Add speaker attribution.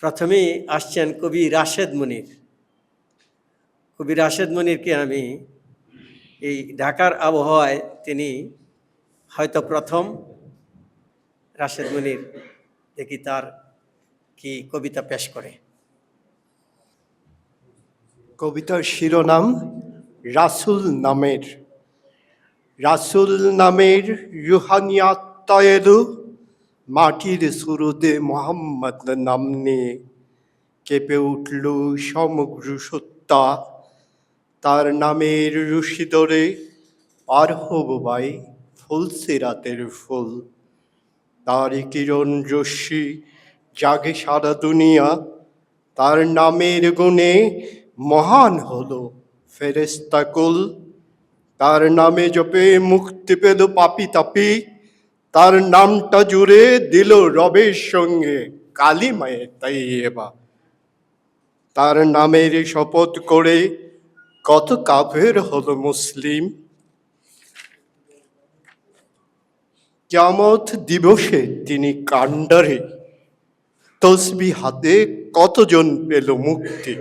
Speaker 1: প্রথমেই আসছেন কবি রাশেদ মনির। কবি রাশেদ মনিরকে আমি এই ঢাকার আবহাওয়ায় তিনি হয়তো প্রথম রাশেদ মনির দেখি তার কি কবিতা পেশ করে।
Speaker 2: কবিতার শিরোনাম রাসূল নামের। রাসূল নামের রুহানিয়াত এলো মাটির সুরতে মোহাম্মদ নাম নিয়ে। কেঁপে উঠল সমগ্র সত্তা, তার নামের রশিদরে পার হব ভাই ফুলছে রাতের ফুল। তার কিরণ রশ্মি জাগে সারা দুনিয়া, তার নামের গুণে মহান হলো ফেরেশতা কুল। তার নামে জপে মুক্তি পেল পাপি তাপি, তার নামটা জুড়ে দিল রবের সঙ্গে কালিমায়ে তাইয়্যেবা। তার নামের শপথ করে কত কাফের হলো মুসলিম। কিয়ামত দিবসে তিনি কাণ্ডারে তসবিহ হাতে কতজন পেল মুক্তি।